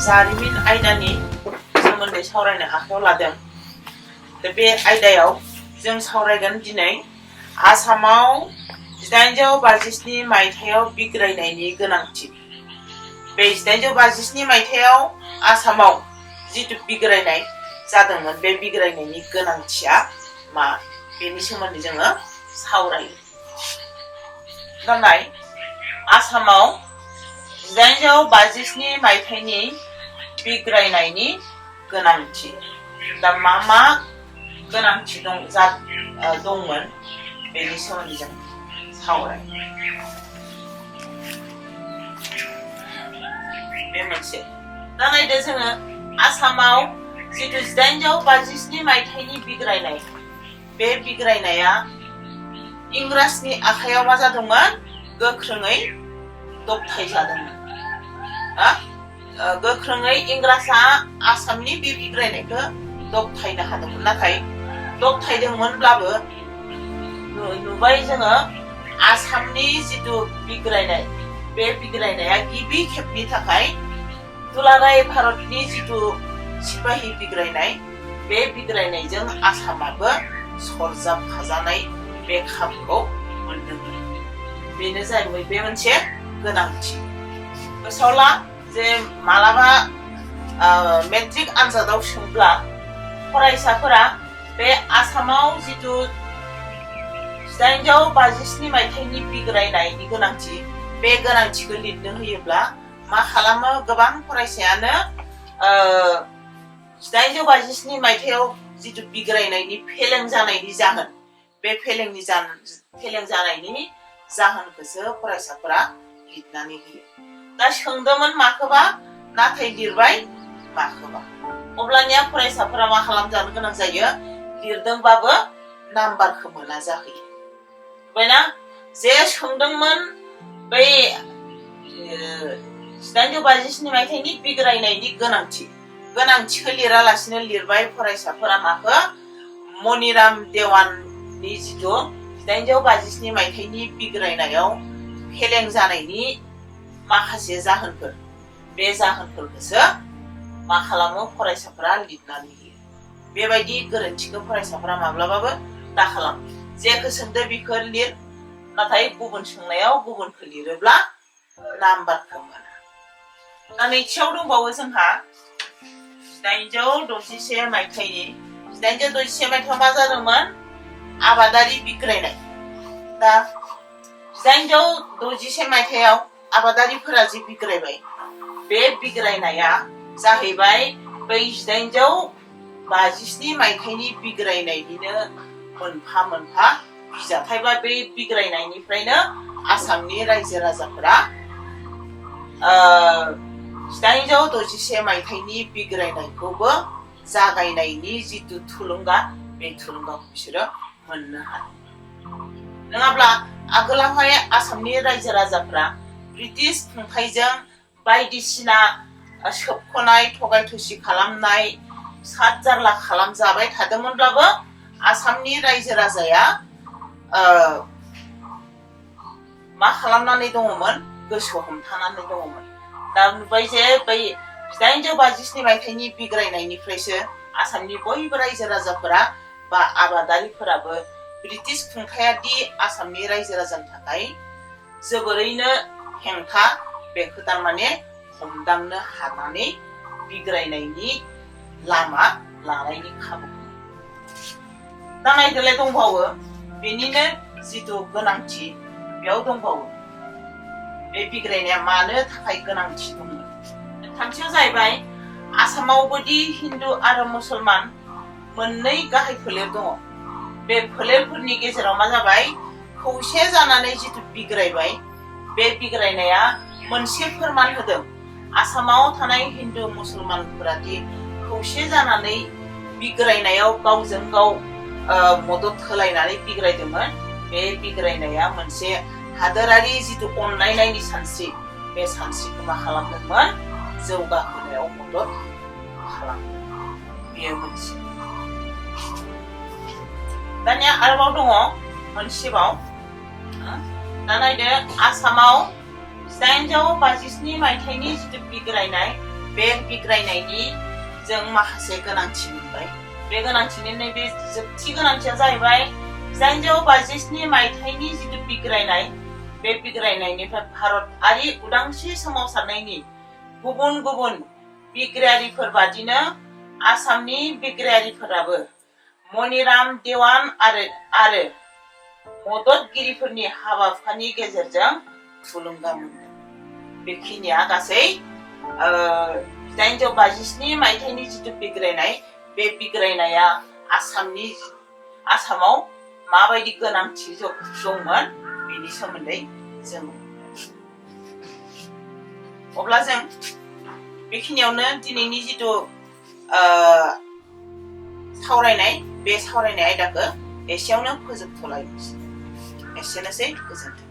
जारिमिन आयदानि सोमोन्दै सावरायनो आखायाव लादों। बे आयदायाव जों सावरायगोन दिनै आसामाव 1857 मायथाइयाव बिग्रायनायनि गोनांथि। बे 1857 मायथाइयाव आसामाव जिथु बिग्रायनाय जादोंमोन, बे बिग्रायनायनि गोनांथिया मा, बेनि सोमोन्दै जोङो सावरायो। दानाय आसामाव 1857 मायथाइनि बिग्रायनायनि गोनांथि। दा मा गोनांथि दंमोन बेनि सोमोन्दै जों सावरायो। बे मोनसे। दा नायदो जोङो आसामाव जिथु 1857 मायथाइनि बिग्रायनाय, बे बिग्रायनाया इंराजनि आखायाव मा जादोंमोन? गोख्रोङै दबथाय जादोंमोन। गोख्रोङै इंराजआ आसामनि बे बिग्रायनायखौ दबथायनो हादोंमोन। नाथाय दबथायदोंमोनब्लाबो नुबाय जोङो आसामनि जिथु बिग्रायनाय, बे बिग्रायनाया गिबि खेबनि थाखाय दुलाराय भारतनि जिथु सिपाहि बिग्रायनाय, बे बिग्रायनायजों आसामाबो सरजाबफाजानाय बे खाबुखौ मोनदोंमोन। बेनो जाहैबाय बे मोनसे गोनांथि। गोसोआव ला जे मालाबा मेट्रिक आनजादाव सोंब्ला फरायसाफोरा बे आसामाव जिथु 1857 मायथाइनि बिग्रायनायनि गोनांथि, बे गोनांथिखौ लिरनो होयोब्ला मा खालामो? गोबां फरायसायानो 1857 मायथाइयाव जिथु बिग्रायनायनि फेलें जानायनि जाहोन, बे फेलें जानायनि जाहोनखौसो फरायसाफोरा लिरनानै होयो। दा सोंदोंमोन माखौबा, नाथाय लिरबाय माखौबा। अब्लानिया फरायसाफोरा मा खालामजानो गोनां जायो? लिरदोंबाबो नाम्बारखौ मोना जाहैयो। ओमफ्रायना जे सोंदोंमोन बै 1857 मायथाइनि बिग्रायनायनि गोनांथिखौ लिरालासिनो लिरबाय फरायसाफोरा माखौ? मनिराम देवाननि जिथु 1857 मायथाइनि बिग्रायनायाव फेलें जानायनि माखासे जाहोनफोर, बे जाहोनफोरखौसो मा खालामो? फरायसाफोरा लिरनानै होयो। बेबायदि गोरोन्थिखौ फरायसाफोरा माब्लाबाबो दाखालाम। जेखौ सोंदो बेखौ लिर, नाथाय गुबुन सोंनायाव गुबुनखौ लिरोब्ला नाम्बारखौ मोना। दा नैथियाव दंबावो जोंहा 1861 मायथाइनि। 1861 मायथाइयाव मा जादोंमोन? आबादारि बिग्रायनाय। दा 1861 मायथाइयाव आबादारिफोरा जि बिग्रायबाय, बे बिग्रायनाया जाहैबाय बै 1857 मायथाइनि बिग्रायनायनिनो मोनफा मोनफा बिजाथाय। बा बे बिग्रायनायनिफ्रायनो आसामनि रायजो राजाफोरा 1861 मायथाइनि बिग्रायनायखौबो जागायनायनि जिथु थुलुंगा, बे थुलुंगाखौ बिसोरो मोननो हादों। नङाब्ला आगोलावहाय आसामनि रायजो राजाफ्रा ब्रिटिश खुंथाइजों बायदिसिना सोबख'नाय, थगाय थसि खालामनाय, साद जारला खालामजाबाय थादोंमोनब्लाबो आसामनि रायजो राजाया मा खालामनानै दङमोन? गोसो हमथानानै दङमोन। दा नुबाय जे बै 1857 मायथाइनि बिग्रायनायनिफ्रायसो आसामनि बयबो रायजो राजाफोरा बा आबादारिफोराबो ब्रिटिश खुंथाया दि आसामनि रायजो राजानि थाखाय जोबोरैनो हेंथा, बेखौ थारमाने हमदांनो हानानै बिग्रायनायनि लामा लानायनि खाबुखौ। दा नायदोलाय दंबावो बेनिनो जिथु गोनांथि, बेयाव दंबावो बे बिग्रायनाया मानो थाखाय गोनांथि दंमोन। थामथियाव जाहैबाय आसामावबोदि हिन्दु आरो मुसलमान मोननै गाहाय फोलेर दङ। बे फोलेरफोरनि गेजेराव मा जाबाय? खौसे जानानै जिथु बिग्रायबाय, बे बिग्रायनाया मोनसे फोरमान होदों। आसामाव थानाय हिन्दु मुसलमानफोरा दि खौसे जानानै बिग्रायनायाव गावजों गाव मदद होलायनानै बिग्रायदोंमोन, बे बिग्रायनाया मोनसे हादोरारि जिथु अनलायनायनि सानस्रि, बे सानस्रिखौ मा खालामदोंमोन? जौगाहोनायाव मदद खालामदों। बेयो मोनसे। दानिया आरोबाव दङ मोनसेबाव। दा नायदो आसामाव 1857 मायथाइनि जिथु बिग्रायनाय, बे बिग्रायनायनि जों माखासे गोनांथि मोनबाय बे गोनांथिनि नैबे जोबथि गोनांथिया जाहैबाय 1857 मायथाइनि जिथु बिग्रायनाय बे बिग्रायनायनिफ्राय भारतारि उदांस्रि सोमावसारनायनि गुबुन गुबुन बिग्रायारिफोर बादिनो आसामनि बिग्रायारिफोराबो मनिराम देवान आरो मददगिरिफोरनि हाबाफारिनि गेजेरजों थुलुंगा मोनदों बेखिनिया गासै 1857 मायथाइनि जिथु बिग्रायनाय बे बिग्रायनाया आसामाव माबायदि गोनांथि दंमोन बेनि सोमोन्दै जों अब्ला जों बेखिनियावनो दिनैनि जिथु सावरायनाय बे सावरायनाय आयदाखौ एसेयावनो फोजोबथ'लायनोसै एसेनोसै गोजोन्थों